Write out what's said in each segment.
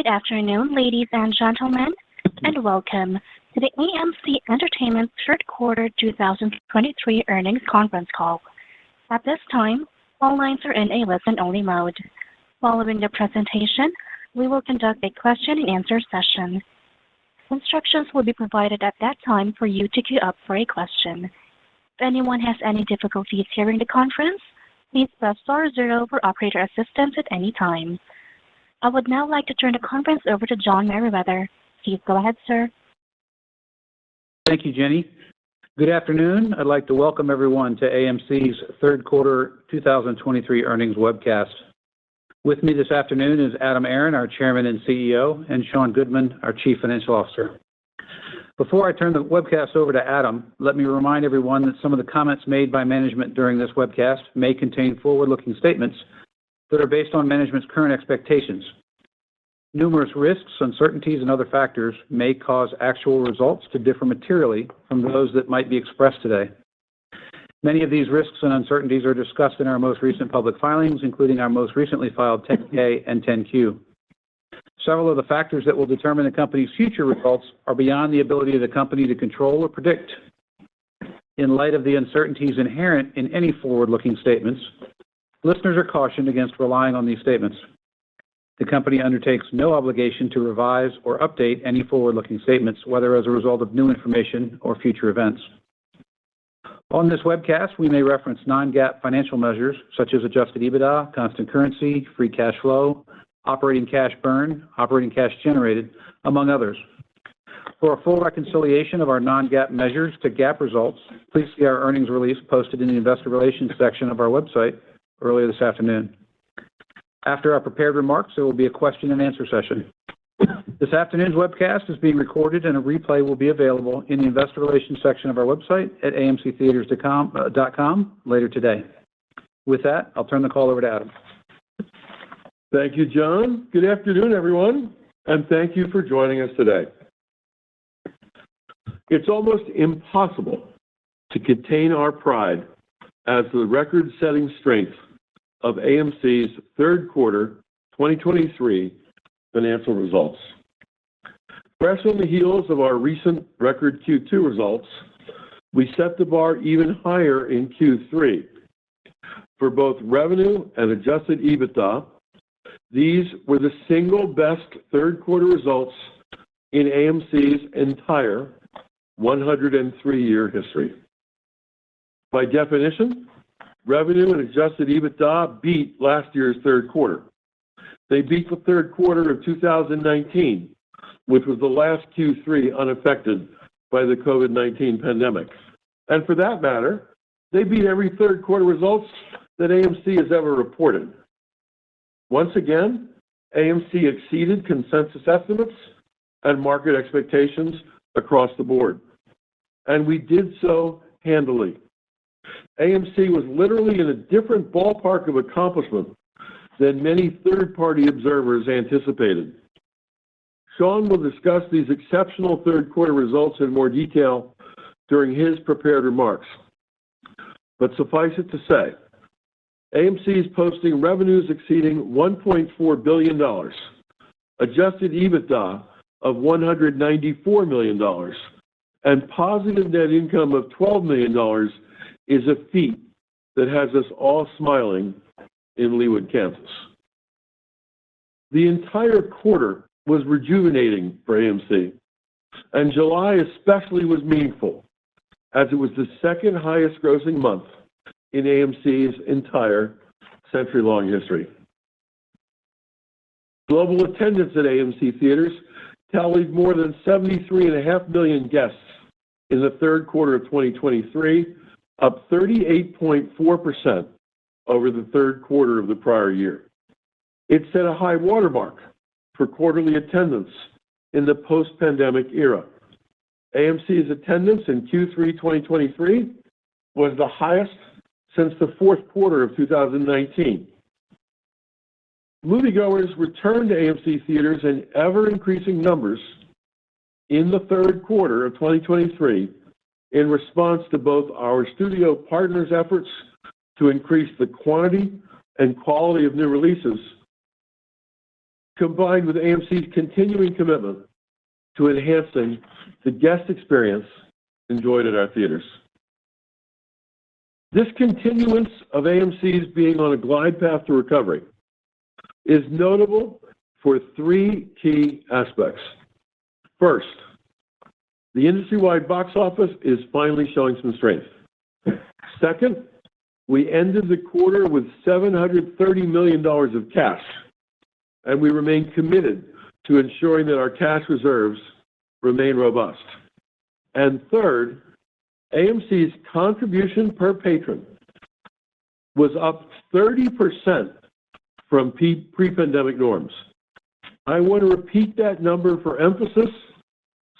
Good afternoon, ladies and gentlemen, and welcome to the AMC Entertainment third quarter 2023 earnings conference call. At this time, all lines are in a listen-only mode. Following the presentation, we will conduct a question-and-answer session. Instructions will be provided at that time for you to queue up for a question. If anyone has any difficulties hearing the conference, please press star zero for operator assistance at any time. I would now like to turn the conference over to John Merriweather. Please go ahead, sir. Thank you, Jenny. Good afternoon. I'd like to welcome everyone to AMC's third quarter 2023 earnings webcast. With me this afternoon is Adam Aron, our Chairman and CEO, and Sean Goodman, our Chief Financial Officer. Before I turn the webcast over to Adam, let me remind everyone that some of the comments made by management during this webcast may contain forward-looking statements that are based on management's current expectations. Numerous risks, uncertainties, and other factors may cause actual results to differ materially from those that might be expressed today. Many of these risks and uncertainties are discussed in our most recent public filings, including our most recently filed 10-K and 10-Q. Several of the factors that will determine the company's future results are beyond the ability of the company to control or predict. In light of the uncertainties inherent in any forward-looking statements, listeners are cautioned against relying on these statements. The company undertakes no obligation to revise or update any forward-looking statements, whether as a result of new information or future events. On this webcast, we may reference non-GAAP financial measures such as adjusted EBITDA, constant currency, free cash flow, operating cash burn, operating cash generated, among others. For a full reconciliation of our non-GAAP measures to GAAP results, please see our earnings release posted in the Investor Relations section of our website earlier this afternoon. After our prepared remarks, there will be a question-and-answer session. This afternoon's webcast is being recorded, and a replay will be available in the Investor Relations section of our website at amctheaters.com later today. With that, I'll turn the call over to Adam. Thank you, John. Good afternoon, everyone, and thank you for joining us today. It's almost impossible to contain our pride as the record-setting strength of AMC's third quarter 2023 financial results. Fresh on the heels of our recent record Q2 results, we set the bar even higher in Q3. For both revenue and adjusted EBITDA, these were the single best third quarter results in AMC's entire 103-year history. By definition, revenue and adjusted EBITDA beat last year's third quarter. They beat the third quarter of 2019, which was the last Q3 unaffected by the COVID-19 pandemic. And for that matter, they beat every third quarter results that AMC has ever reported. Once again, AMC exceeded consensus estimates and market expectations across the board, and we did so handily. AMC was literally in a different ballpark of accomplishment than many third-party observers anticipated. Sean will discuss these exceptional third quarter results in more detail during his prepared remarks. But suffice it to say, AMC is posting revenues exceeding $1.4 billion, adjusted EBITDA of $194 million, and positive net income of $12 million is a feat that has us all smiling in Leawood, Kansas. The entire quarter was rejuvenating for AMC, and July especially was meaningful, as it was the second highest grossing month in AMC's entire century-long history. Global attendance at AMC theaters tallied more than 73.5 million guests in the third quarter of 2023, up 38.4% over the third quarter of the prior year. It set a high watermark for quarterly attendance in the post-pandemic era. AMC's attendance in Q3 2023 was the highest since the fourth quarter of 2019. Moviegoers returned to AMC theaters in ever-increasing numbers in the third quarter of 2023 in response to both our studio partners' efforts to increase the quantity and quality of new releases combined with AMC's continuing commitment to enhancing the guest experience enjoyed at our theaters. This continuance of AMC's being on a glide path to recovery is notable for three key aspects. First, the industry-wide box office is finally showing some strength. Second, we ended the quarter with $730 million of cash, and we remain committed to ensuring that our cash reserves remain robust. And third, AMC's contribution per patron was up 30% from pre-pandemic norms. I want to repeat that number for emphasis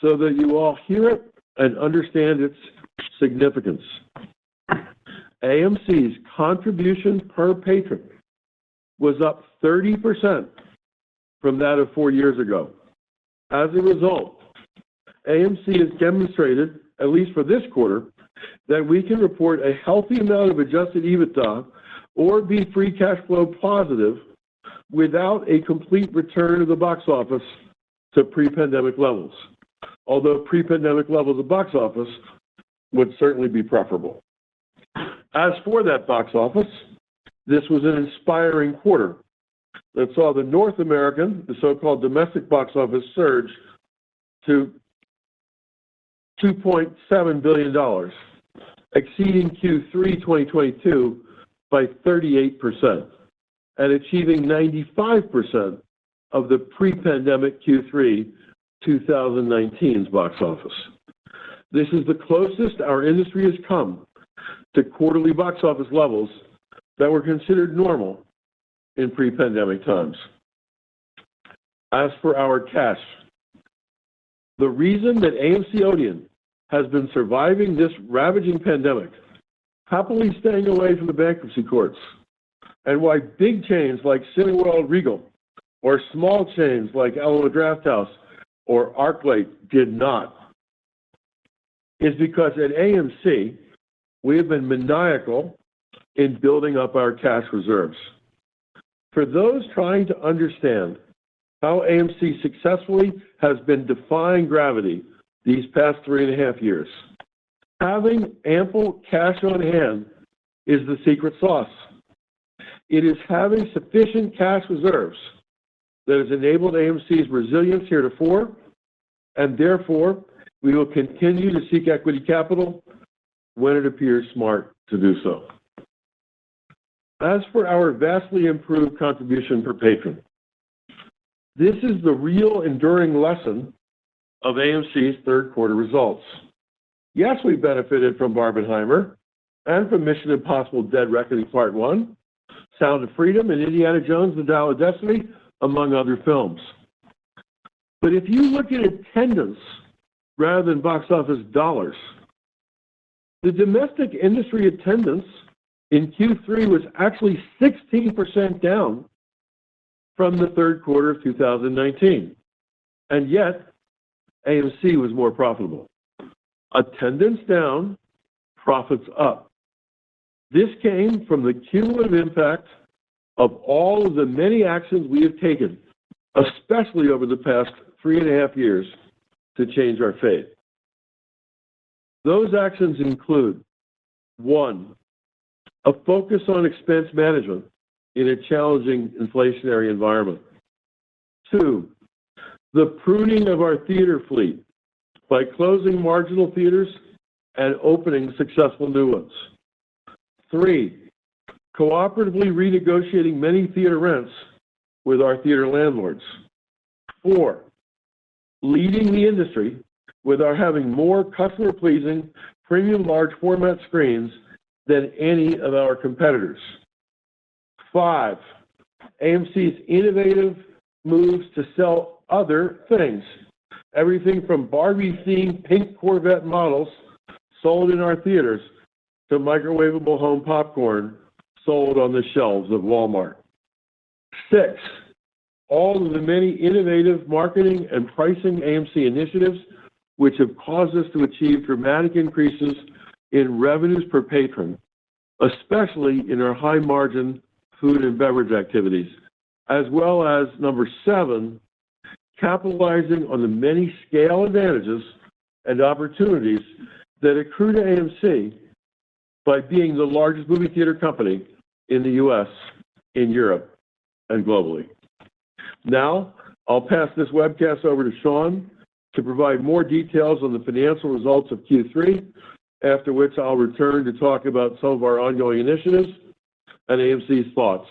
so that you all hear it and understand its significance. AMC's contribution per patron was up 30% from that of 4 years ago. As a result, AMC has demonstrated, at least for this quarter, that we can report a healthy amount of adjusted EBITDA or be free cash flow positive without a complete return of the box office to pre-pandemic levels, although pre-pandemic levels of box office would certainly be preferable. As for that box office, this was an inspiring quarter that saw the North American, the so-called domestic box office, surge to $2.7 billion, exceeding Q3 2022 by 38% and achieving 95% of the pre-pandemic Q3 2019's box office. This is the closest our industry has come to quarterly box office levels that were considered normal in pre-pandemic times. As for our cash, the reason that AMC Odeon has been surviving this ravaging pandemic, happily staying away from the bankruptcy courts, and why big chains like Cineworld Regal or small chains like Alamo Drafthouse or ArcLight did not, is because at AMC, we have been maniacal in building up our cash reserves. For those trying to understand how AMC successfully has been defying gravity these past 3.5 years, having ample cash on hand is the secret sauce. It is having sufficient cash reserves that has enabled AMC's resilience heretofore, and therefore, we will continue to seek equity capital when it appears smart to do so. As for our vastly improved contribution per patron, this is the real enduring lesson of AMC's third quarter results. Yes, we benefited from Barbenheimer and from Mission Impossible: Dead Reckoning Part 1, Sound of Freedom, and Indiana Jones: The Dial of Destiny, among other films. But if you look at attendance rather than box office dollars, the domestic industry attendance in Q3 was actually 16% down from the third quarter of 2019. And yet, AMC was more profitable. Attendance down, profits up. This came from the cumulative impact of all of the many actions we have taken, especially over the past 3.5 years, to change our fate. Those actions include: 1, a focus on expense management in a challenging inflationary environment. 2, the pruning of our theater fleet by closing marginal theaters and opening successful new ones. 3, cooperatively renegotiating many theater rents with our theater landlords. 4, leading the industry with our having more customer-pleasing, premium large format screens than any of our competitors. 5, AMC's innovative moves to sell other things, everything from Barbie-themed pink Corvette models sold in our theaters to microwavable home popcorn sold on the shelves of Walmart. 6, all of the many innovative marketing and pricing AMC initiatives which have caused us to achieve dramatic increases in revenues per patron, especially in our high-margin food and beverage activities, as well as number 7, capitalizing on the many scale advantages and opportunities that accrue to AMC by being the largest movie theater company in the U.S., in Europe, and globally. Now, I'll pass this webcast over to Sean to provide more details on the financial results of Q3, after which I'll return to talk about some of our ongoing initiatives and AMC's thoughts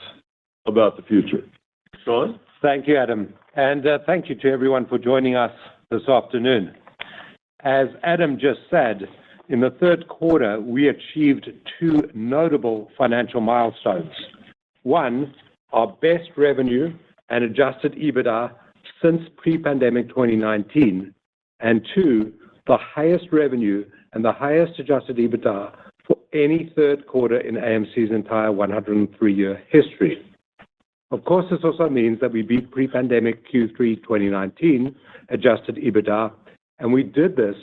about the future. Sean? Thank you, Adam, and thank you to everyone for joining us this afternoon. As Adam just said, in the third quarter, we achieved 2 notable financial milestones. 1, our best revenue and adjusted EBITDA since pre-pandemic 2019, and 2, the highest revenue and the highest adjusted EBITDA for any third quarter in AMC's entire 103-year history. Of course, this also means that we beat pre-pandemic Q3 2019 adjusted EBITDA, and we did this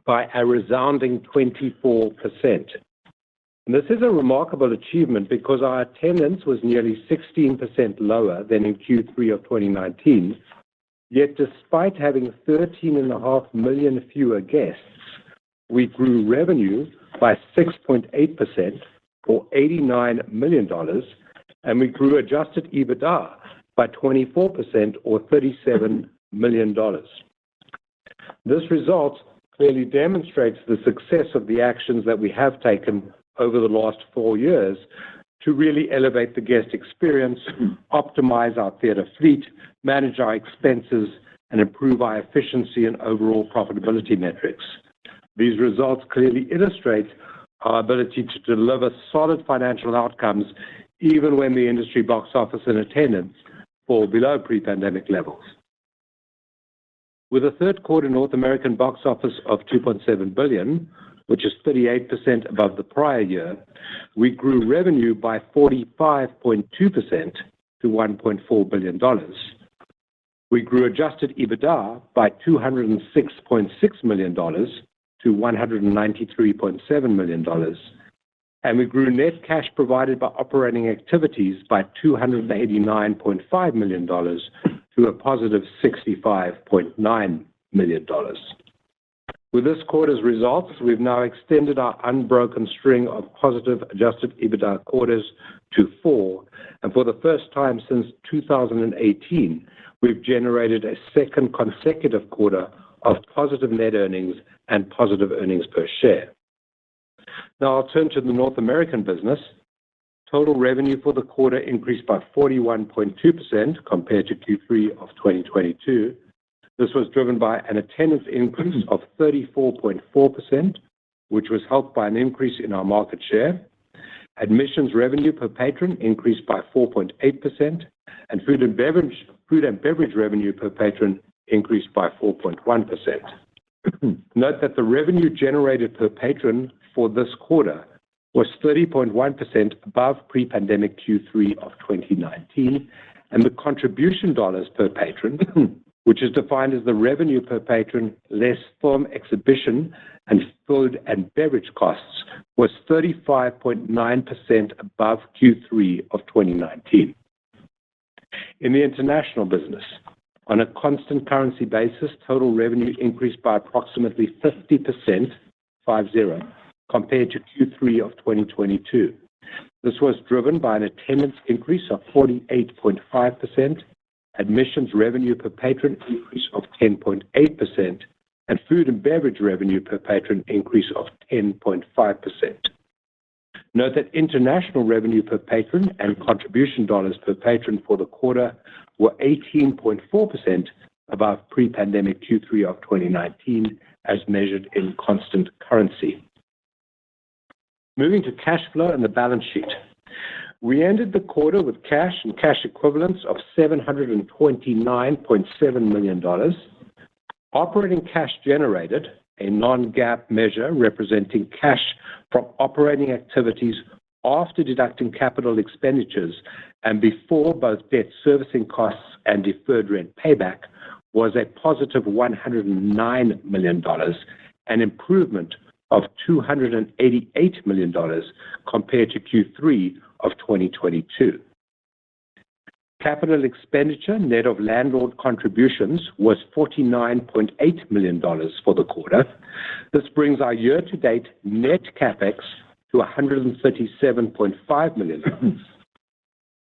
by a resounding 24%. And this is a remarkable achievement because our attendance was nearly 16% lower than in Q3 of 2019, yet despite having 13.5 million fewer guests, we grew revenue by 6.8%, or $89 million, and we grew adjusted EBITDA by 24%, or $37 million. This result clearly demonstrates the success of the actions that we have taken over the last 4 years to really elevate the guest experience, optimize our theater fleet, manage our expenses, and improve our efficiency and overall profitability metrics. These results clearly illustrate our ability to deliver solid financial outcomes even when the industry box office and attendance fall below pre-pandemic levels. With a third quarter North American box office of $2.7 billion, which is 38% above the prior year, we grew revenue by 45.2% to $1.4 billion. We grew adjusted EBITDA by $206.6 million to $193.7 million, and we grew net cash provided by operating activities by $289.5 million to a positive $65.9 million. With this quarter's results, we've now extended our unbroken string of positive adjusted EBITDA quarters to 4, and for the first time since 2018, we've generated a second consecutive quarter of positive net earnings and positive earnings per share. Now I'll turn to the North American business. Total revenue for the quarter increased by 41.2% compared to Q3 of 2022. This was driven by an attendance increase of 34.4%, which was helped by an increase in our market share. Admissions revenue per patron increased by 4.8%, and food and beverage revenue per patron increased by 4.1%. Note that the revenue generated per patron for this quarter was 30.1% above pre-pandemic Q3 of 2019, and the contribution dollars per patron, which is defined as the revenue per patron less film exhibition and food and beverage costs, was 35.9% above Q3 of 2019. In the international business, on a constant currency basis, total revenue increased by approximately 50%, compared to Q3 of 2022. This was driven by an attendance increase of 48.5%, admissions revenue per patron increase of 10.8%, and food and beverage revenue per patron increase of 10.5%. Note that international revenue per patron and contribution dollars per patron for the quarter were 18.4% above pre-pandemic Q3 of 2019, as measured in constant currency. Moving to cash flow and the balance sheet. We ended the quarter with cash and cash equivalents of $729.7 million. Operating cash generated, a non-GAAP measure representing cash from operating activities after deducting capital expenditures and before both debt servicing costs and deferred rent payback, was a positive $109 million, an improvement of $288 million compared to Q3 of 2022. Capital expenditure net of landlord contributions was $49.8 million for the quarter. This brings our year-to-date net CapEx to $137.5 million.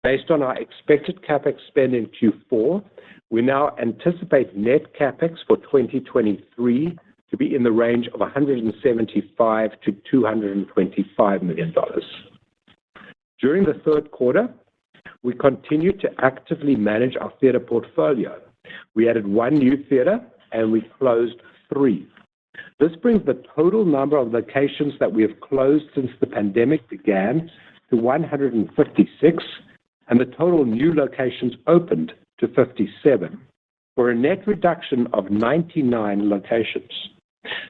Based on our expected CapEx spend in Q4, we now anticipate net CapEx for 2023 to be in the range of $175 to $225 million. During the third quarter, we continued to actively manage our theater portfolio. We added one new theater and we closed 3. This brings the total number of locations that we have closed since the pandemic began to 156, and the total new locations opened to 57, for a net reduction of 99 locations.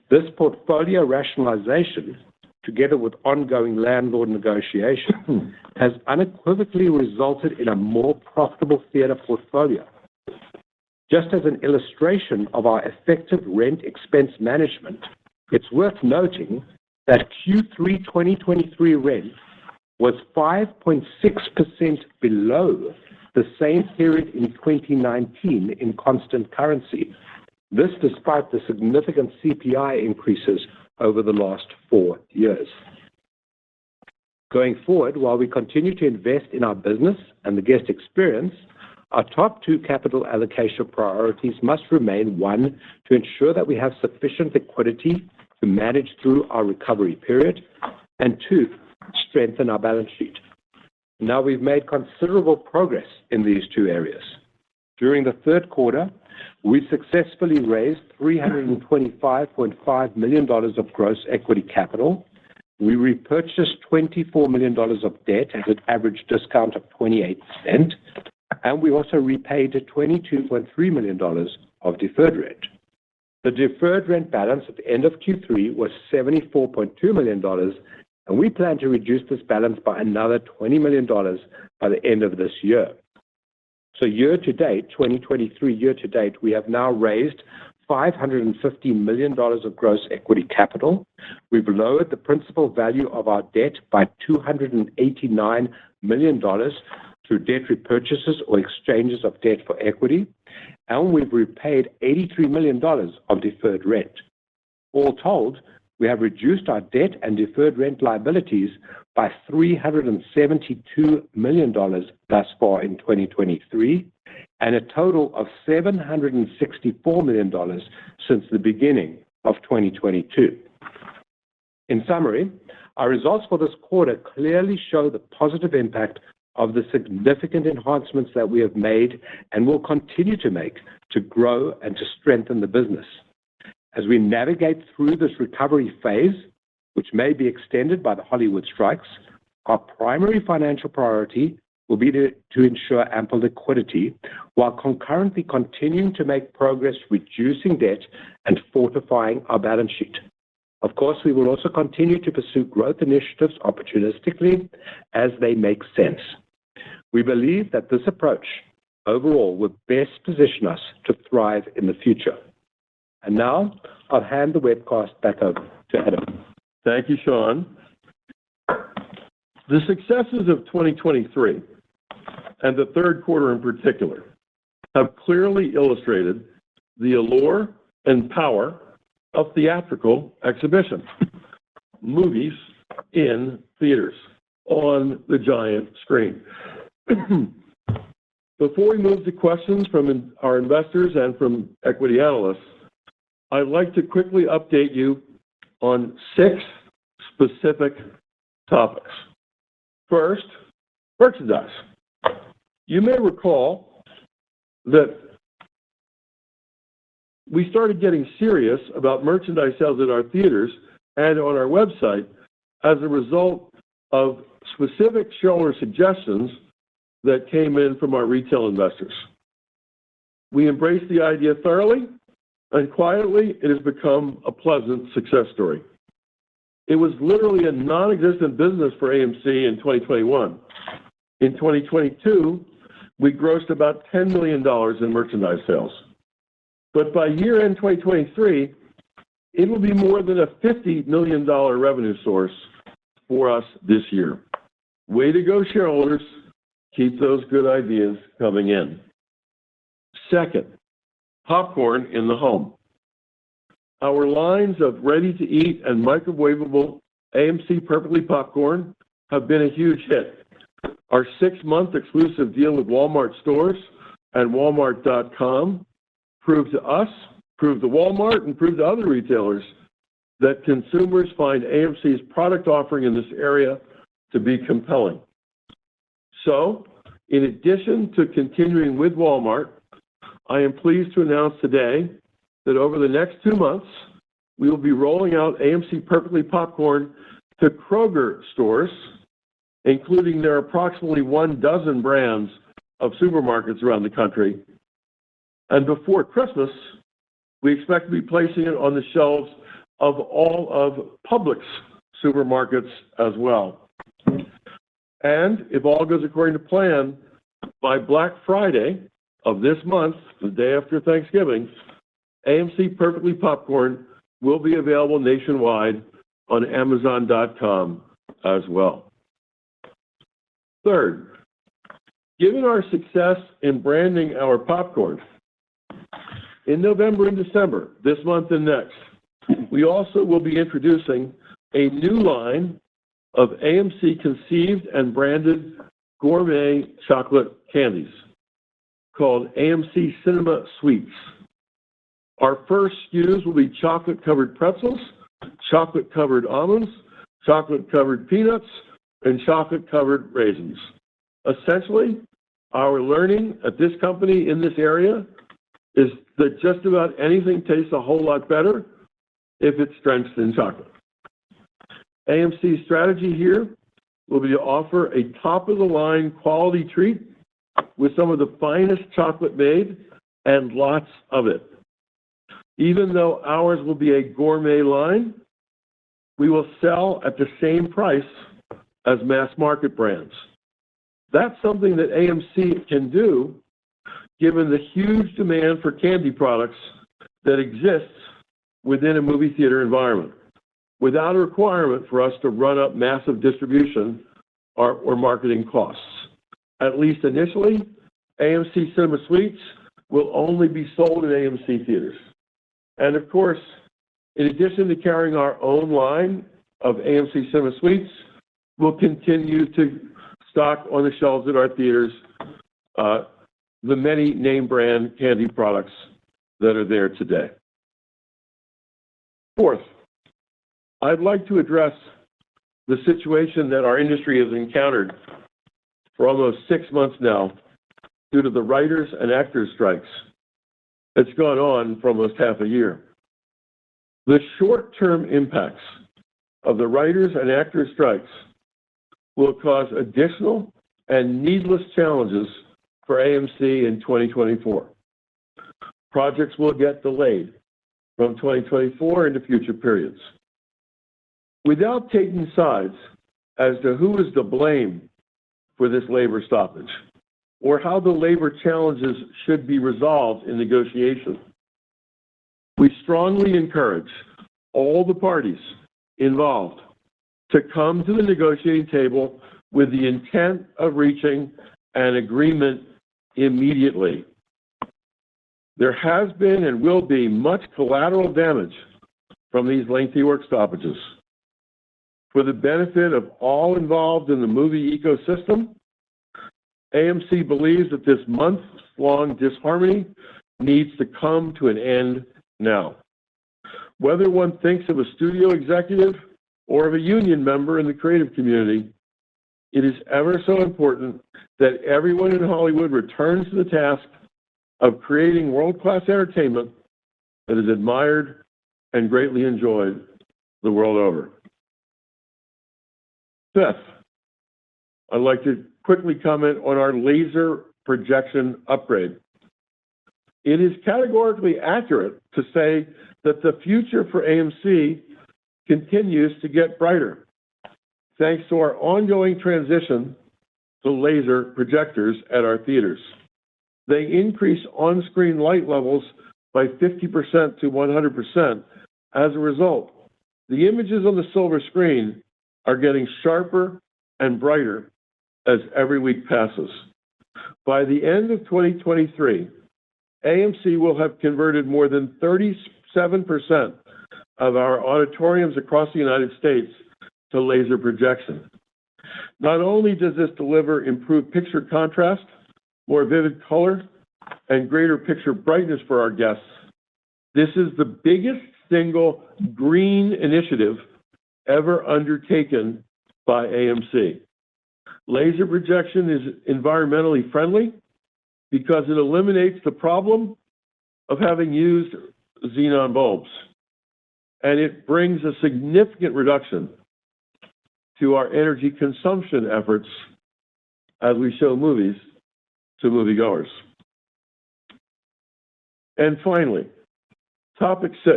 This portfolio rationalization, together with ongoing landlord negotiation, has unequivocally resulted in a more profitable theater portfolio. Just as an illustration of our effective rent expense management, it's worth noting that Q3 2023 rent was 5.6% below the same period in 2019 in constant currency. This despite the significant CPI increases over the last 4 years. Going forward, while we continue to invest in our business and the guest experience, our top 2 capital allocation priorities must remain: 1, to ensure that we have sufficient liquidity to manage through our recovery period, and 2, strengthen our balance sheet. Now, we've made considerable progress in these 2 areas. During the third quarter, we successfully raised $325.5 million of gross equity capital. We repurchased $24 million of debt at an average discount of 28%, and we also repaid $22.3 million of deferred rent. The deferred rent balance at the end of Q3 was $74.2 million, and we plan to reduce this balance by another $20 million by the end of this year. So year-to-date, 2023 year-to-date, we have now raised $550 million of gross equity capital. We've lowered the principal value of our debt by $289 million through debt repurchases or exchanges of debt for equity, and we've repaid $83 million of deferred rent. All told, we have reduced our debt and deferred rent liabilities by $372 million thus far in 2023, and a total of $764 million since the beginning of 2022. In summary, our results for this quarter clearly show the positive impact of the significant enhancements that we have made and will continue to make to grow and to strengthen the business. As we navigate through this recovery phase, which may be extended by the Hollywood strikes, our primary financial priority will be to ensure ample liquidity while concurrently continuing to make progress reducing debt and fortifying our balance sheet. Of course, we will also continue to pursue growth initiatives opportunistically as they make sense. We believe that this approach overall will best position us to thrive in the future. And now I'll hand the webcast back over to Adam. Thank you, Sean. The successes of 2023, and the third quarter in particular, have clearly illustrated the allure and power of theatrical exhibition. Movies in theaters on the giant screen. Before we move to questions from our investors and from equity analysts, I'd like to quickly update you on 6 specific topics. First, merchandise. You may recall that we started getting serious about merchandise sales in our theaters and on our website as a result of specific shareholder suggestions that came in from our retail investors. We embraced the idea thoroughly, and quietly, it has become a pleasant success story. It was literally a non-existent business for AMC in 2021. In 2022, we grossed about $10 million in merchandise sales. But by year-end 2023, it will be more than a $50 million revenue source for us this year. Way to go, shareholders. Keep those good ideas coming in. Second, popcorn in the home. Our lines of ready-to-eat and microwavable AMC Perfectly Popcorn have been a huge hit. Our 6-month exclusive deal with Walmart stores and Walmart.com proved to us, proved to Walmart, and proved to other retailers that consumers find AMC's product offering in this area to be compelling. So, in addition to continuing with Walmart, I am pleased to announce today that over the next 2 months, we will be rolling out AMC Perfectly Popcorn to Kroger stores, including their approximately 12 brands of supermarkets around the country. And before Christmas, we expect to be placing it on the shelves of all of Publix supermarkets as well. And if all goes according to plan, by Black Friday of this month, the day after Thanksgiving, AMC Perfectly Popcorn will be available nationwide on Amazon.com as well. Third, given our success in branding our popcorn, in November and December, this month and next, we also will be introducing a new line of AMC conceived and branded gourmet chocolate candies called AMC Cinema Sweets. Our first SKUs will be chocolate-covered pretzels, chocolate-covered almonds, chocolate-covered peanuts, and chocolate-covered raisins. Essentially, our learning at this company in this area is that just about anything tastes a whole lot better if it's drenched in chocolate. AMC's strategy here will be to offer a top-of-the-line quality treat with some of the finest chocolate made and lots of it. Even though ours will be a gourmet line, we will sell at the same price as mass market brands. That's something that AMC can do given the huge demand for candy products that exists within a movie theater environment, without a requirement for us to run up massive distribution or marketing costs. At least initially, AMC Cinema Sweets will only be sold in AMC theaters. And of course, in addition to carrying our own line of AMC Cinema Sweets, we'll continue to stock on the shelves at our theaters the many name brand candy products that are there today. Fourth, I'd like to address the situation that our industry has encountered for almost 6 months now due to the writers and actors strikes. It's gone on for almost half a year. The short-term impacts of the writers and actors strikes will cause additional and needless challenges for AMC in 2024. Projects will get delayed from 2024 into future periods. Without taking sides as to who is to blame for this labor stoppage or how the labor challenges should be resolved in negotiation, we strongly encourage all the parties involved to come to the negotiating table with the intent of reaching an agreement immediately. There has been and will be much collateral damage from these lengthy work stoppages. For the benefit of all involved in the movie ecosystem, AMC believes that this month-long disharmony needs to come to an end now. Whether one thinks of a studio executive or of a union member in the creative community, it is ever so important that everyone in Hollywood returns to the task of creating world-class entertainment that is admired and greatly enjoyed the world over. Fifth, I'd like to quickly comment on our laser projection upgrade. It is categorically accurate to say that the future for AMC continues to get brighter, thanks to our ongoing transition to laser projectors at our theaters. They increase on-screen light levels by 50% to 100%. As a result, the images on the silver screen are getting sharper and brighter as every week passes. By the end of 2023, AMC will have converted more than 37% of our auditoriums across the United States to laser projection. Not only does this deliver improved picture contrast, more vivid color, and greater picture brightness for our guests, this is the biggest single green initiative ever undertaken by AMC. Laser projection is environmentally friendly because it eliminates the problem of having used xenon bulbs, and it brings a significant reduction to our energy consumption efforts as we show movies to moviegoers. And finally, topic 6,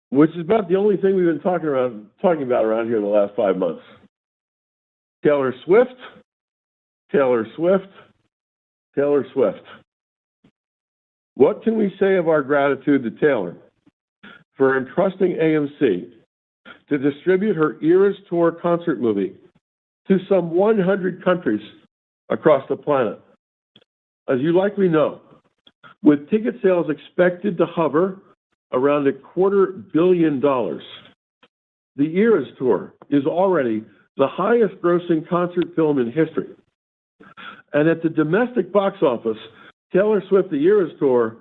which is about the only thing we've been talking about around here in the last 5 months. Taylor Swift, Taylor Swift, Taylor Swift. What can we say of our gratitude to Taylor for entrusting AMC to distribute her Eras Tour concert movie to some 100 countries across the planet? As you likely know, with ticket sales expected to hover around $250 million, the Eras Tour is already the highest grossing concert film in history. And at the domestic box office, Taylor Swift: The Eras Tour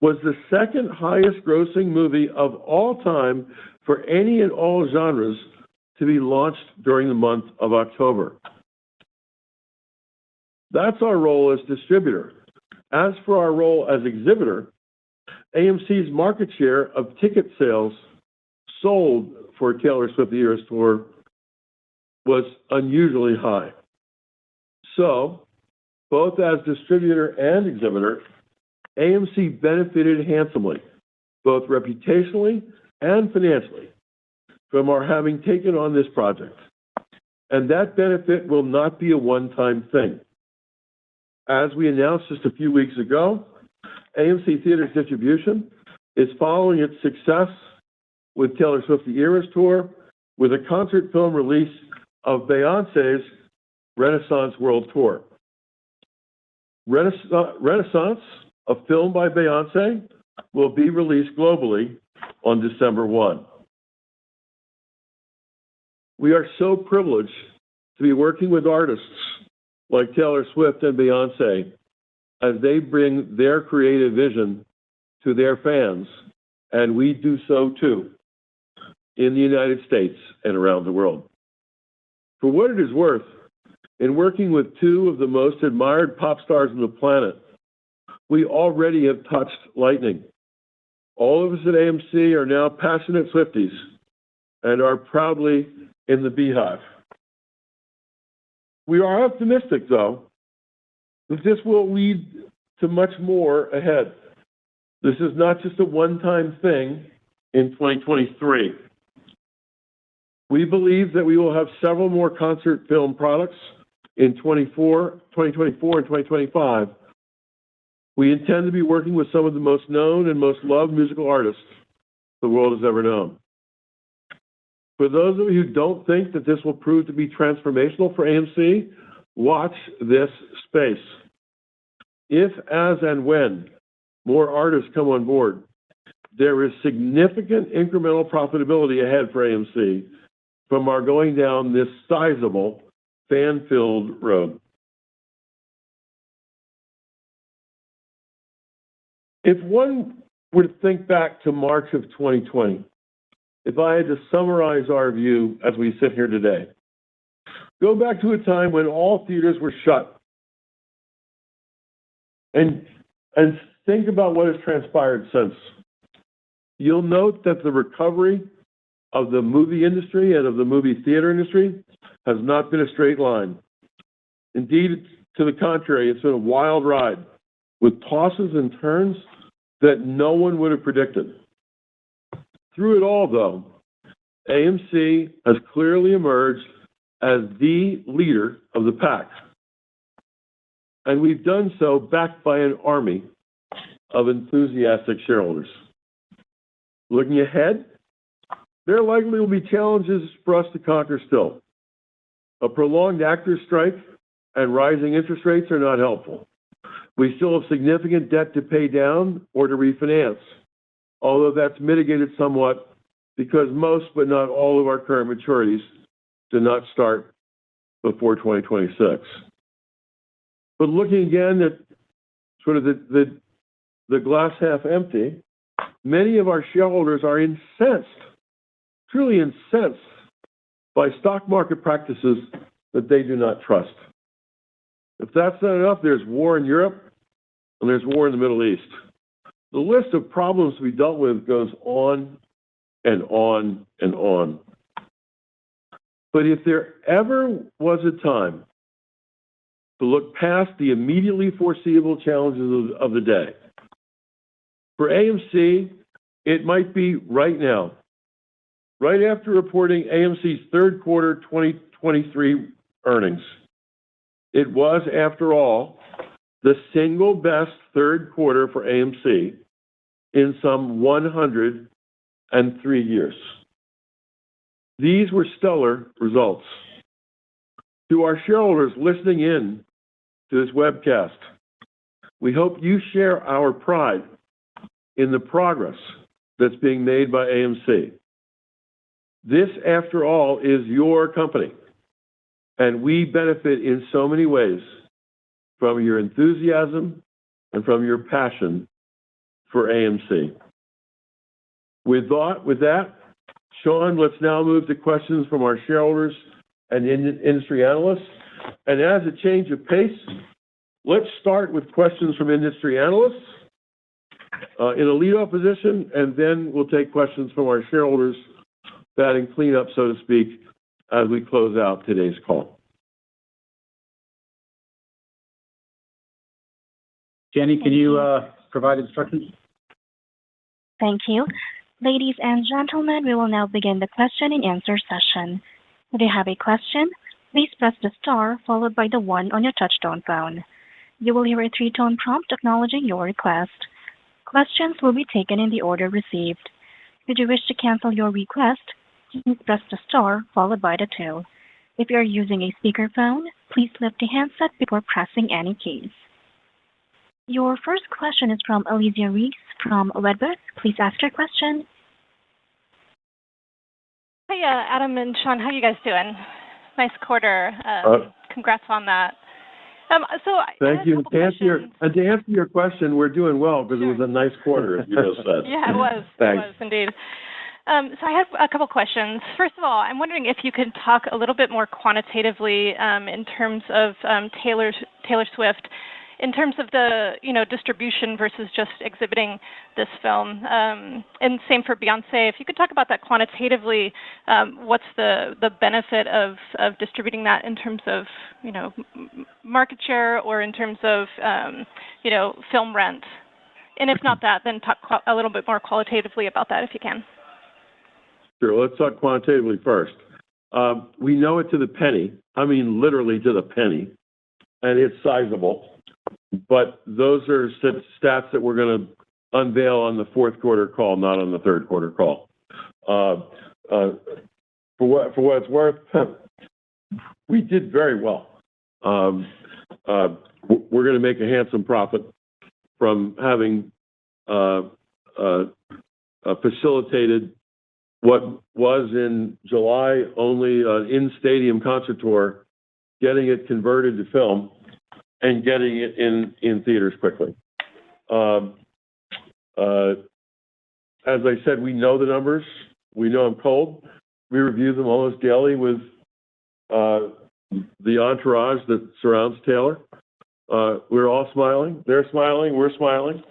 was the second highest grossing movie of all time for any and all genres to be launched during the month of October. That's our role as distributor. As for our role as exhibitor, AMC's market share of ticket sales sold for Taylor Swift: The Eras Tour was unusually high. So, both as distributor and exhibitor, AMC benefited handsomely, both reputationally and financially, from our having taken on this project. And that benefit will not be a one-time thing. As we announced just a few weeks ago, AMC Theaters Distribution is following its success with Taylor Swift: The Eras Tour with a concert film release of Beyoncé's Renaissance World Tour. Renaissance, a film by Beyoncé, will be released globally on December 1. We are so privileged to be working with artists like Taylor Swift and Beyoncé as they bring their creative vision to their fans, and we do so too in the United States and around the world. For what it is worth, in working with two of the most admired pop stars on the planet, we already have touched lightning. All of us at AMC are now passionate Swifties and are proudly in the Beehive. We are optimistic, though, that this will lead to much more ahead. This is not just a one-time thing in 2023. We believe that we will have several more concert film products in 2024 and 2025. We intend to be working with some of the most known and most loved musical artists the world has ever known. For those of you who don't think that this will prove to be transformational for AMC, watch this space. If, as, and when more artists come on board, there is significant incremental profitability ahead for AMC from our going down this sizable, fan-filled road. If one were to think back to March of 2020, if I had to summarize our view as we sit here today, go back to a time when all theaters were shut, and think about what has transpired since. You'll note that the recovery of the movie industry and of the movie theater industry has not been a straight line. Indeed, to the contrary, it's been a wild ride with tosses and turns that no one would have predicted. Through it all, though, AMC has clearly emerged as the leader of the pack. And we've done so backed by an army of enthusiastic shareholders. Looking ahead, there likely will be challenges for us to conquer still. A prolonged actors' strike and rising interest rates are not helpful. We still have significant debt to pay down or to refinance, although that's mitigated somewhat because most but not all of our current maturities do not start before 2026. But looking again at sort of the glass half empty, many of our shareholders are incensed, truly incensed, by stock market practices that they do not trust. If that's not enough, there's war in Europe and there's war in the Middle East. The list of problems we dealt with goes on and on and on. But if there ever was a time to look past the immediately foreseeable challenges of the day, for AMC, it might be right now, right after reporting AMC's third quarter 2023 earnings. It was, after all, the single best third quarter for AMC in some 103 years. These were stellar results. To our shareholders listening in to this webcast, we hope you share our pride in the progress that's being made by AMC. This, after all, is your company, and we benefit in so many ways from your enthusiasm and from your passion for AMC. With that, Sean, let's now move to questions from our shareholders and industry analysts. And as a change of pace, let's start with questions from industry analysts in a lead-off position, and then we'll take questions from our shareholders, batting cleanup, so to speak, as we close out today's call. Jenny, can you provide instructions? Thank you. Ladies and gentlemen, we will now begin the question and answer session. If you have a question, please press the star followed by the 1 on your touchtone phone. You will hear a 3-tone prompt acknowledging your request. Questions will be taken in the order received. Should you wish to cancel your request, please press the star followed by the 2. If you are using a speakerphone, please lift the handset before pressing any keys. Your first question is from Alicia Reese from Wedbush. Please ask your question. Hey, Adam and Sean, how are you guys doing? Nice quarter. Congrats on that. Thank you. To answer your question, we're doing well because It was a nice quarter, as you just said. Yeah, it was. Thanks. It was indeed. So I have a couple questions. First of all, I'm wondering if you could talk a little bit more quantitatively in terms of Taylor Swift, in terms of the distribution versus just exhibiting this film, and same for Beyonce. If you could talk about that quantitatively, what's the benefit of distributing that in terms of market share or in terms of film rent, and if not that, then talk a little bit more qualitatively about that if you can. Sure. Let's talk quantitatively first. We know it to the penny. I mean, literally to the penny, and it's sizable. But those are stats that we're going to unveil on the fourth quarter call, not on the third quarter call. For what it's worth, we did very well. We're going to make a handsome profit from having facilitated what was in July only an in-stadium concert tour, getting it converted to film, and getting it in theaters quickly. As I said, we know the numbers. We know them cold. We review them almost daily with the entourage that surrounds Taylor. We're all smiling. They're smiling. We're smiling.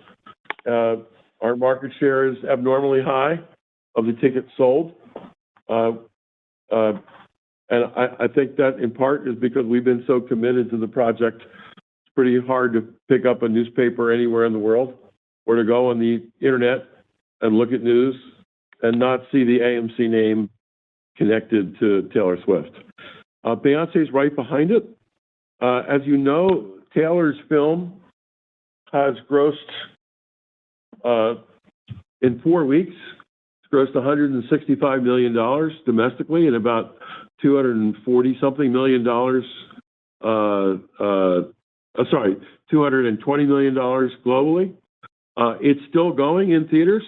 Our market share is abnormally high of the tickets sold. And I think that in part is because we've been so committed to the project. Pretty hard to pick up a newspaper anywhere in the world or to go on the internet and look at news and not see the AMC name connected to Taylor Swift. Beyonce's right behind it. As you know, Taylor's film has grossed, in 4 weeks, it's grossed $165 million domestically and about $240-something million $220 million globally. It's still going in theaters.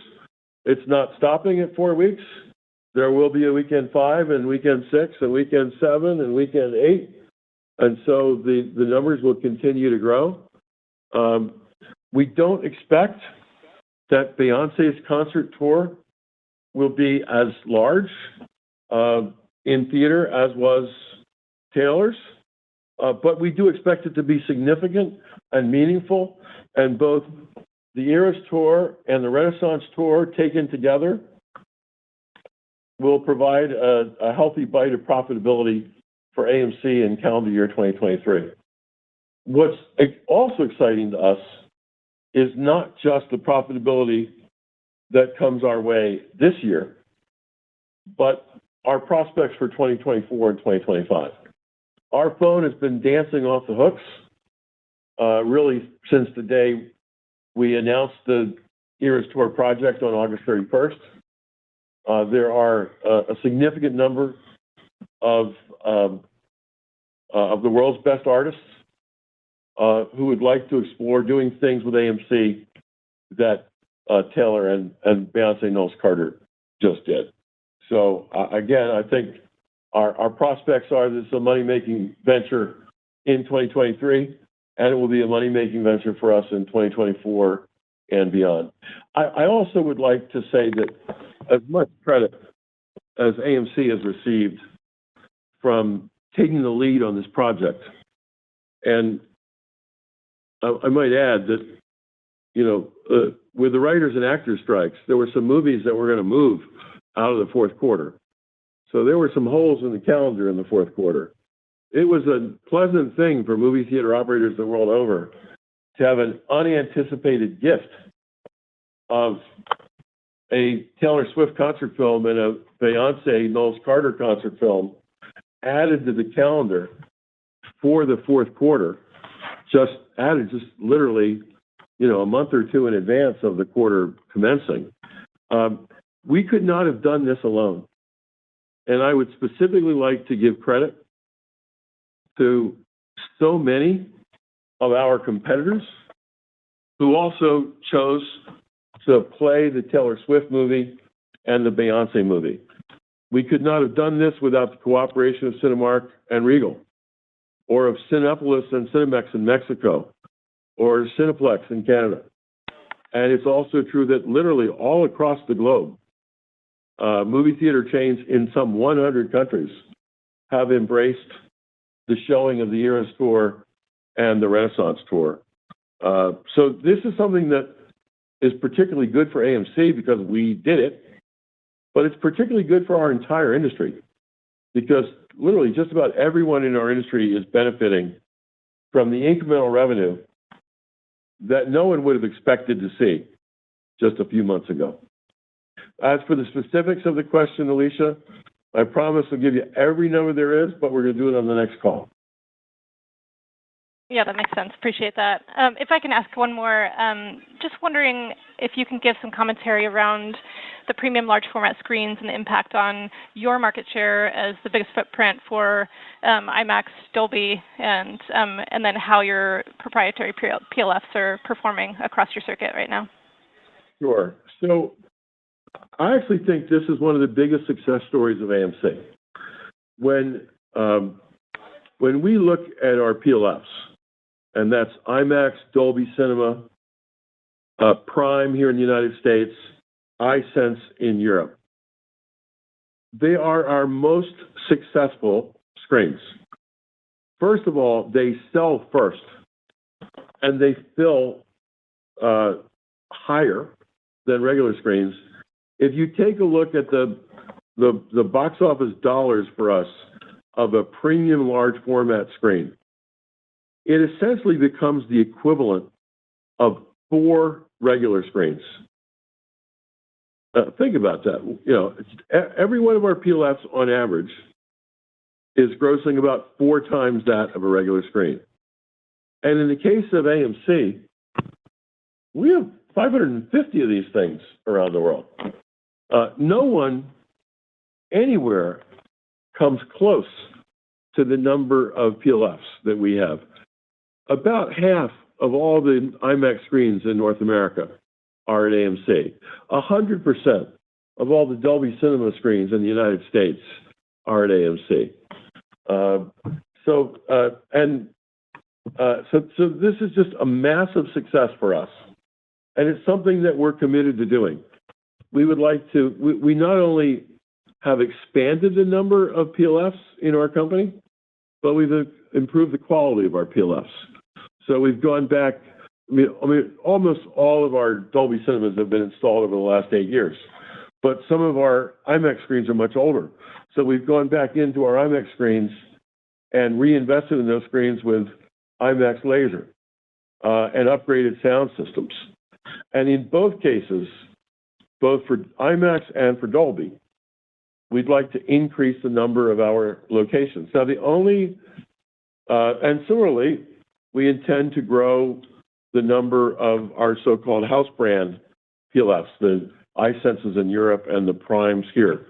It's not stopping at 4 weeks. There will be a weekend 5 and weekend 6 and weekend 7 and weekend 8. And so the numbers will continue to grow. We don't expect that Beyonce's concert tour will be as large in theater as was Taylor's, but we do expect it to be significant and meaningful, and both the Eras Tour and the Renaissance Tour taken together will provide a healthy bite of profitability for AMC in calendar year 2023. What's also exciting to us is not just the profitability that comes our way this year, but our prospects for 2024 and 2025. Our phone has been dancing off the hooks, really since the day we announced the Eras Tour project on August 31st. There are a significant number of the world's best artists who would like to explore doing things with AMC that Taylor and Beyonce Knowles Carter just did. So again, I think our prospects are this is a money-making venture in 2023, and it will be a money-making venture for us in 2024 and beyond. I also would like to say that as much credit as AMC has received from taking the lead on this project, and I might add that, you know, with the writers and actors strikes, there were some movies that were going to move out of the fourth quarter. So there were some holes in the calendar in the fourth quarter. It was a pleasant thing for movie theater operators the world over to have an unanticipated gift of a Taylor Swift concert film and a Beyonce Knowles Carter concert film added to the calendar for the fourth quarter, just literally, you know, a month or two in advance of the quarter commencing. We could not have done this alone. And I would specifically like to give credit to so many of our competitors who also chose to play the Taylor Swift movie and the Beyonce movie. We could not have done this without the cooperation of Cinemark and Regal, or of Cinépolis and Cinemex in Mexico, or Cineplex in Canada. And it's also true that literally all across the globe, movie theater chains in some 100 countries have embraced the showing of the Eras Tour and the Renaissance Tour. So this is something that is particularly good for AMC because we did it, but it's particularly good for our entire industry because literally just about everyone in our industry is benefiting from the incremental revenue that no one would have expected to see just a few months ago. As for the specifics of the question, Alicia, I promise I'll give you every number there is, but we're going to do it on the next call. Yeah, that makes sense. Appreciate that. If I can ask one more, just wondering if you can give some commentary around the premium large format screens and the impact on your market share as the biggest footprint for IMAX, Dolby, and then how your proprietary PLFs are performing across your circuit right now. Sure. So I actually think this is one of the biggest success stories of AMC. When we look at our PLFs, and that's IMAX, Dolby Cinema, Prime here in the United States, iSense in Europe. They are our most successful screens. First of all, they sell first, and they fill higher than regular screens. If you take a look at the box office dollars for us of a premium large format screen, it essentially becomes the equivalent of 4 regular screens. Think about that. You know, every one of our PLFs on average is grossing about 4 times that of a regular screen. And in the case of AMC, we have 550 of these things around the world. No one anywhere comes close to the number of PLFs that we have. About half of all the IMAX screens in North America are at AMC. 100% of all the Dolby Cinema screens in the United States are at AMC. So this is just a massive success for us, and it's something that we're committed to doing. We would like to. We not only have expanded the number of PLFs in our company, but we've improved the quality of our PLFs. So we've gone back. I mean, almost all of our Dolby Cinemas have been installed over the last 8 years, but some of our IMAX screens are much older. So we've gone back into our IMAX screens and reinvested in those screens with IMAX laser and upgraded sound systems. And in both cases, both for IMAX and for Dolby, we'd like to increase the number of our locations. Now, and similarly, we intend to grow the number of our so-called house brand PLFs, the iSenses in Europe and the Primes here.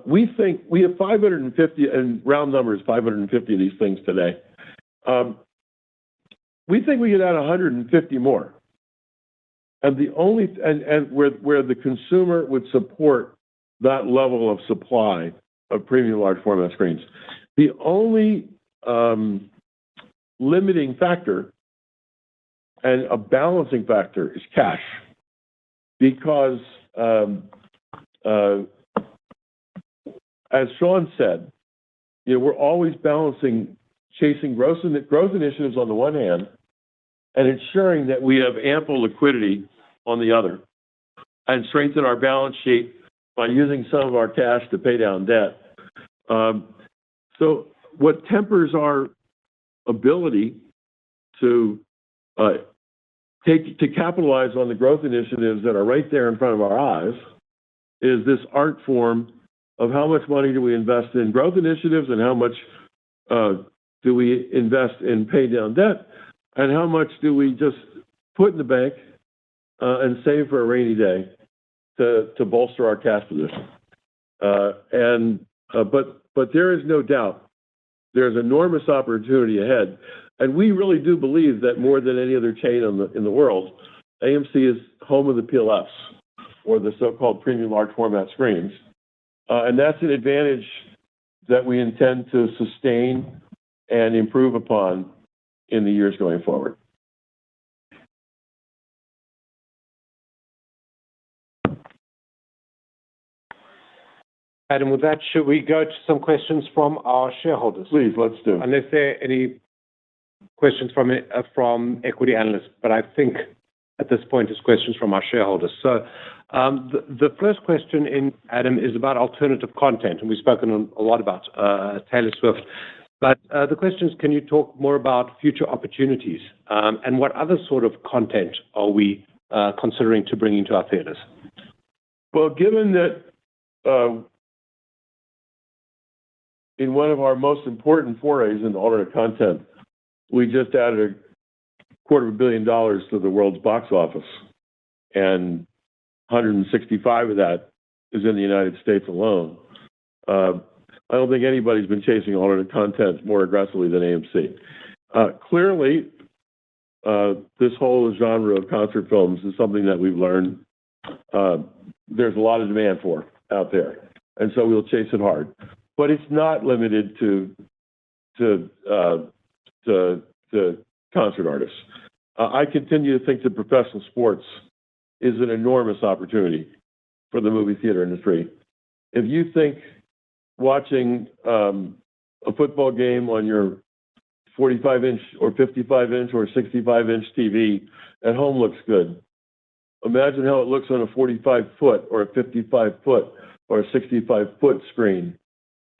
We think we have 550, and round numbers, 550 of these things today. We think we could add 150 more. And where the consumer would support that level of supply of premium large format screens. The only limiting factor and a balancing factor is cash, because as Sean said, we're always balancing chasing growth initiatives on the one hand and ensuring that we have ample liquidity on the other, and strengthen our balance sheet by using some of our cash to pay down debt. So what tempers our ability to capitalize on the growth initiatives that are right there in front of our eyes is this art form of how much money do we invest in growth initiatives, and how much do we invest in pay down debt, and how much do we just put in the bank and save for a rainy day to bolster our cash position. But there is no doubt there's enormous opportunity ahead, and we really do believe that more than any other chain in the world, AMC is home of the PLFs, or the so-called premium large format screens, and that's an advantage that we intend to sustain and improve upon in the years going forward. Adam, with that, should we go to some questions from our shareholders? Please, let's do. Unless there are any questions from equity analysts, but I think at this point it's questions from our shareholders. So the first question, Adam, is about alternative content, and we've spoken a lot about Taylor Swift. But the question is, can you talk more about future opportunities, and what other sort of content are we considering to bring into our theaters? Well, given that in one of our most important forays into alternate content, we just added $250 million to the world's box office, and 165 of that is in the United States alone. I don't think anybody's been chasing alternate content more aggressively than AMC. Clearly, this whole genre of concert films is something that we've learned there's a lot of demand for out there, and so we'll chase it hard. But it's not limited to concert artists. I continue to think that professional sports is an enormous opportunity for the movie theater industry. If you think watching a football game on your 45-inch or 55-inch or 65-inch TV at home looks good, imagine how it looks on a 45-foot or a 55-foot or a 65-foot screen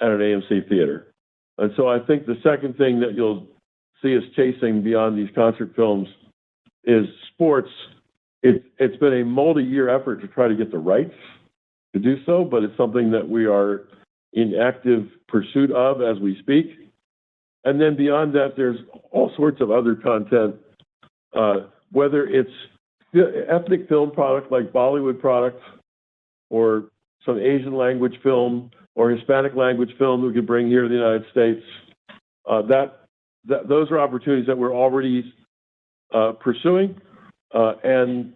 at an AMC theater. And so I think the second thing that you'll see us chasing beyond these concert films is sports. It's been a multi-year effort to try to get the rights to do so, but it's something that we are in active pursuit of as we speak. And then beyond that, there's all sorts of other content, whether it's ethnic film product like Bollywood product, or some Asian language film or Hispanic language film we could bring here to the United States, those are opportunities that we're already pursuing, and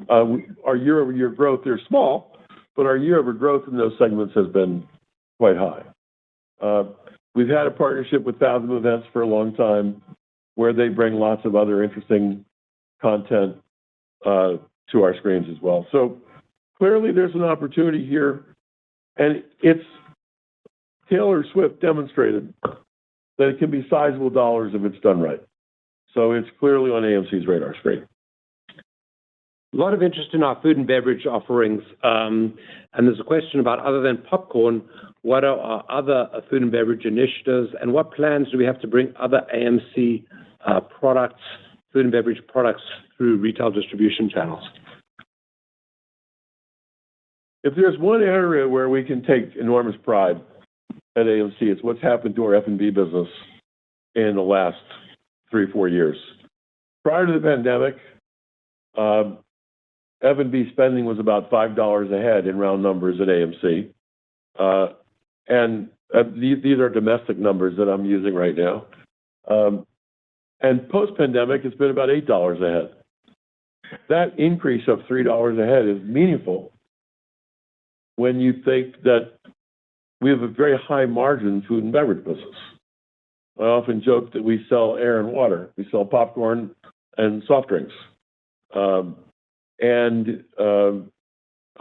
our year-over-year growth, they're small, but our year-over-year growth in those segments has been quite high. We've had a partnership with Fathom Events for a long time, where they bring lots of other interesting content to our screens as well. So clearly there's an opportunity here, and it's Taylor Swift demonstrated that it can be sizable dollars if it's done right. So it's clearly on AMC's radar screen. A lot of interest in our food and beverage offerings, and there's a question about, other than popcorn, what are our other food and beverage initiatives, and what plans do we have to bring other AMC products, food and beverage products, through retail distribution channels? If there's one area where we can take enormous pride at AMC, it's what's happened to our F&B business in the last 3-4 years. Prior to the pandemic, F&B spending was about $5 a head in round numbers at AMC. These are domestic numbers that I'm using right now. And post-pandemic, it's been about $8 a head. That increase of $3 a head is meaningful when you think that we have a very high margin food and beverage business. I often joke that we sell air and water. We sell popcorn and soft drinks. And so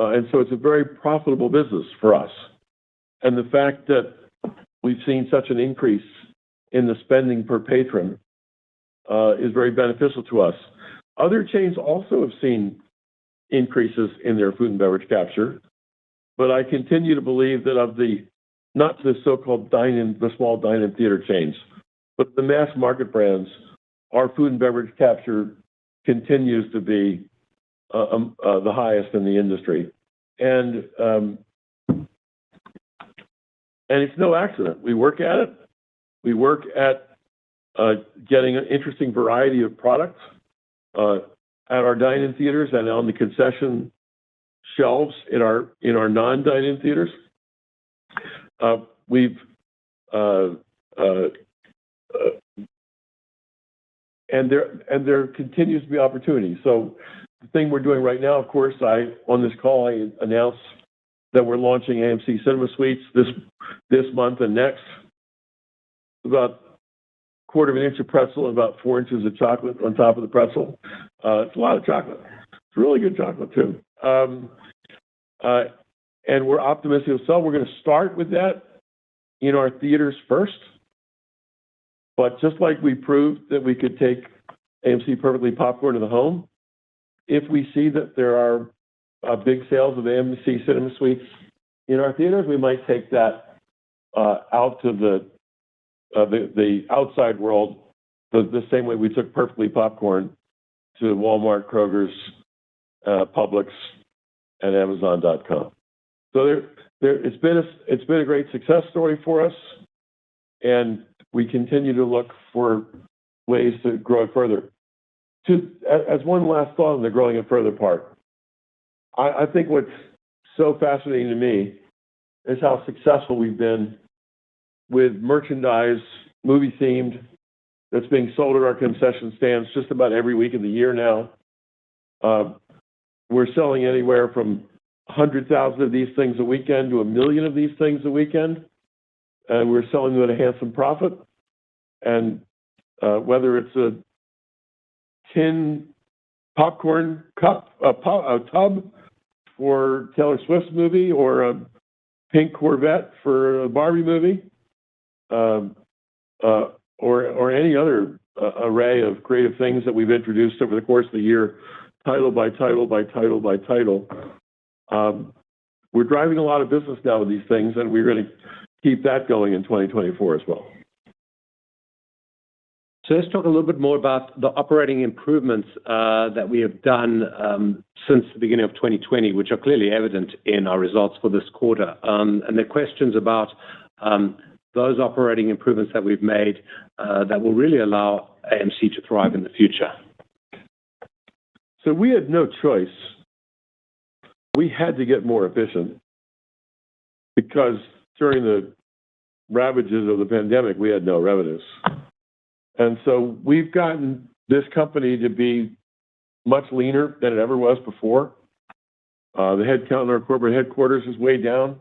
it's a very profitable business for us. And the fact that we've seen such an increase in the spending per patron is very beneficial to us. Other chains also have seen increases in their food and beverage capture, but I continue to believe that of not the so-called the small dine-in theater chains, but the mass market brands, our food and beverage capture continues to be the highest in the industry. And it's no accident. We work at it. We work at getting an interesting variety of products at our dine-in theaters and on the concession shelves in our non-dine-in theaters. And there continues to be opportunity. So the thing we're doing right now, of course, on this call, I announced that we're launching AMC Cinema Suites this month and next. About a quarter of an inch of pretzel and about 4 inches of chocolate on top of the pretzel. It's a lot of chocolate. It's really good chocolate, too. And we're optimistic. So we're going to start with that in our theaters first. But just like we proved that we could take AMC Perfectly Popcorn to the home, if we see that there are big sales of AMC Cinema Suites in our theaters, we might take that out to the outside world the same way we took Perfectly Popcorn to Walmart, Kroger's, Publix, and Amazon.com. So it's been a great success story for us, and we continue to look for ways to grow it further. As one last thought on the growing it further part, I think what's so fascinating to me is how successful we've been with merchandise, movie-themed, that's being sold at our concession stands just about every week of the year now. We're selling anywhere from 100,000 of these things a weekend to 1 million of these things a weekend. And we're selling them at a handsome profit. And whether it's a tin popcorn cup, a tub for Taylor Swift's movie, or a pink Corvette for a Barbie movie, or any other array of creative things that we've introduced over the course of the year, title by title by title by title. We're driving a lot of business now with these things, and we're going to keep that going in 2024 as well. So let's talk a little bit more about the operating improvements that we have done since the beginning of 2020, which are clearly evident in our results for this quarter. And the questions about those operating improvements that we've made that will really allow AMC to thrive in the future. So we had no choice. We had to get more efficient because during the ravages of the pandemic, we had no revenues. And so we've gotten this company to be much leaner than it ever was before. The headcount in our corporate headquarters is way down.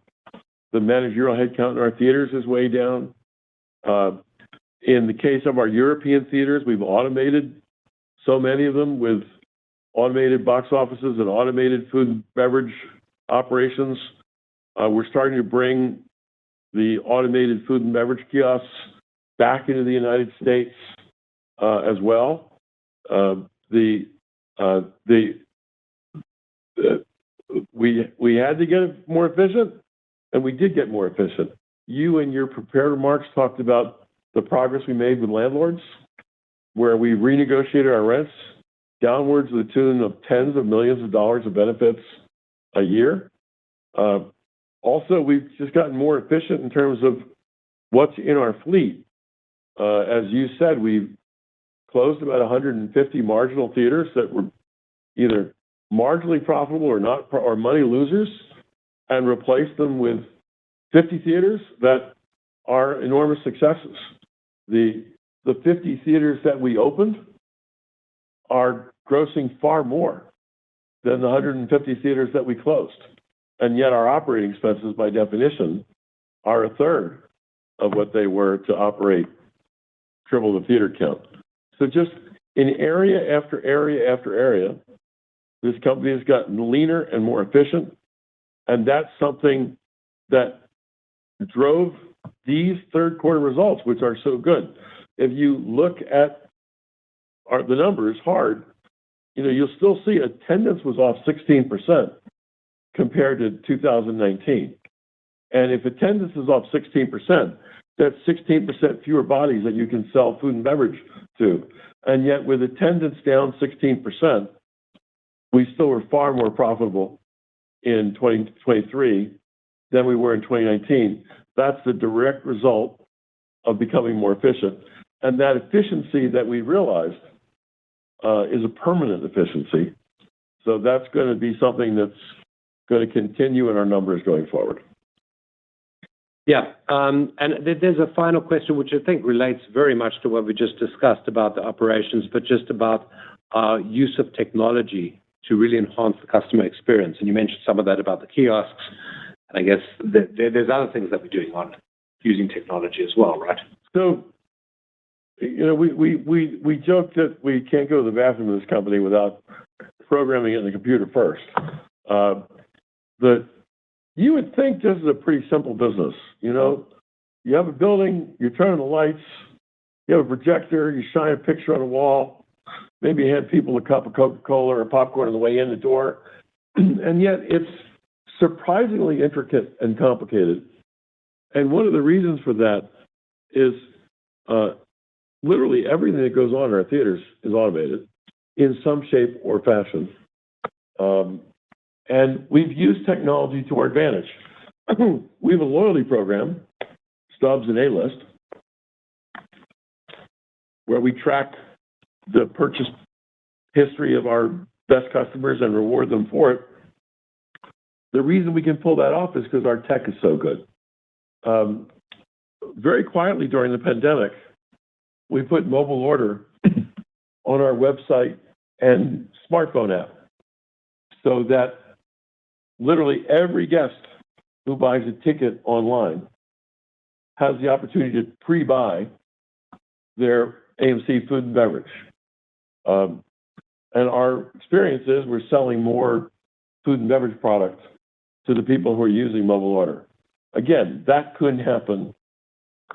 The managerial headcount in our theaters is way down. In the case of our European theaters, we've automated so many of them with automated box offices and automated food and beverage operations. We're starting to bring the automated food and beverage kiosks back into the United States as well. We had to get more efficient, and we did get more efficient. You, in your prepared remarks, talked about the progress we made with landlords, where we renegotiated our rents downwards to the tune of tens of millions of dollars of benefits a year. Also, we've just gotten more efficient in terms of what's in our fleet. As you said, we've closed about 150 marginal theaters that were either marginally profitable or not, or money losers, and replaced them with 50 theaters that are enormous successes. The 50 theaters that we opened are grossing far more than the 150 theaters that we closed. And yet our operating expenses, by definition, are a third of what they were to operate triple the theater count. So just in area after area after area, this company has gotten leaner and more efficient. And that's something that drove these third quarter results, which are so good. If you look at the numbers hard, you'll still see attendance was off 16% compared to 2019. And if attendance is off 16%, that's 16% fewer bodies that you can sell food and beverage to. And yet with attendance down 16%, we still were far more profitable in 2023 than we were in 2019. That's the direct result of becoming more efficient. And that efficiency that we realized is a permanent efficiency. So that's going to be something that's going to continue in our numbers going forward. Yeah, and there's a final question, which I think relates very much to what we just discussed about the operations, but just about our use of technology to really enhance the customer experience. And you mentioned some of that about the kiosks. And I guess there's other things that we're doing on using technology as well, right? So, we joke that we can't go to the bathroom in this company without programming it in the computer first. You would think this is a pretty simple business. You have a building, you turn on the lights, you have a projector, you shine a picture on a wall, maybe you hand people a cup of Coca-Cola or popcorn on the way in the door. And yet it's surprisingly intricate and complicated. And one of the reasons for that is literally everything that goes on in our theaters is automated in some shape or fashion. And we've used technology to our advantage. We have a loyalty program, Stubs and A-List, where we track the purchase history of our best customers and reward them for it. The reason we can pull that off is because our tech is so good. Very quietly during the pandemic, we put mobile order on our website and smartphone app so that literally every guest who buys a ticket online has the opportunity to pre-buy their AMC food and beverage. And our experience is we're selling more food and beverage products to the people who are using mobile order. Again, that couldn't happen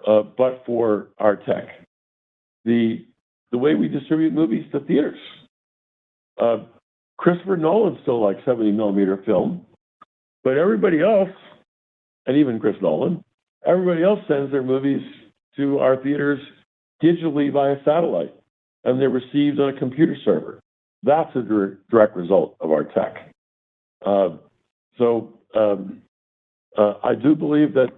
but for our tech. The way we distribute movies to theaters. Christopher Nolan still likes 70 millimeter film, but everybody else, and even Chris Nolan, everybody else sends their movies to our theaters digitally via satellite, and they're received on a computer server. That's a direct result of our tech. I do believe that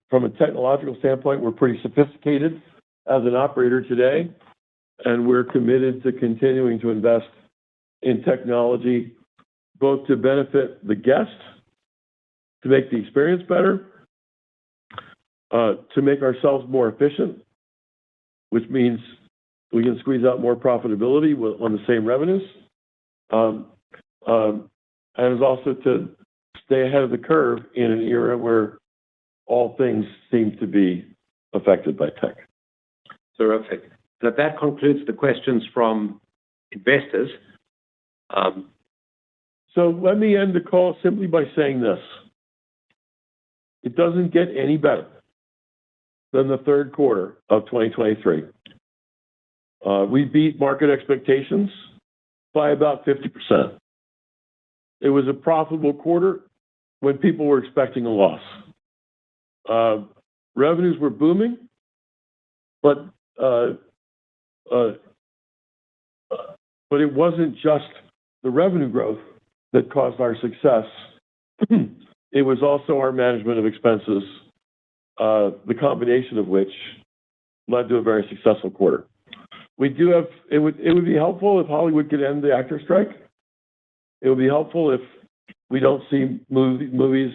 from a technological standpoint, we're pretty sophisticated as an operator today, and we're committed to continuing to invest in technology, both to benefit the guest, to make the experience better, to make ourselves more efficient, which means we can squeeze out more profitability on the same revenues, and is also to stay ahead of the curve in an era where all things seem to be affected by tech. Terrific. So that concludes the questions from investors. So let me end the call simply by saying this. It doesn't get any better than the third quarter of 2023. We beat market expectations by about 50%. It was a profitable quarter when people were expecting a loss. Revenues were booming, but it wasn't just the revenue growth that caused our success. It was also our management of expenses, the combination of which led to a very successful quarter. We do have, it would be helpful if Hollywood could end the actor strike. It would be helpful if we don't see movies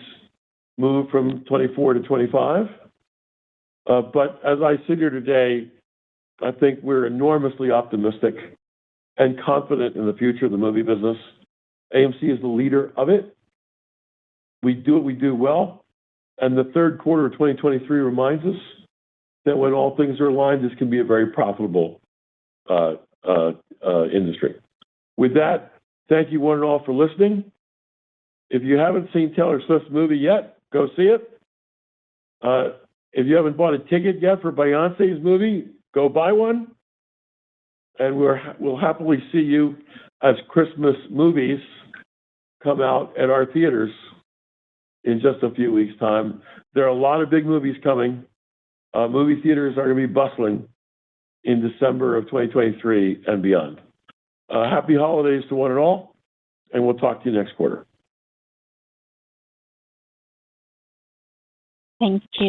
move from 24 to 25. But as I sit here today, I think we're enormously optimistic and confident in the future of the movie business. AMC is the leader of it. We do what we do well. And the third quarter of 2023 reminds us that when all things are aligned, this can be a very profitable industry. With that, thank you one and all for listening. If you haven't seen Taylor Swift's movie yet, go see it. If you haven't bought a ticket yet for Beyoncé's movie, go buy one. And we'll happily see you as Christmas movies come out at our theaters in just a few weeks' time. There are a lot of big movies coming. Movie theaters are going to be bustling in December of 2023 and beyond. Happy holidays to one and all, and we'll talk to you next quarter. Thank you.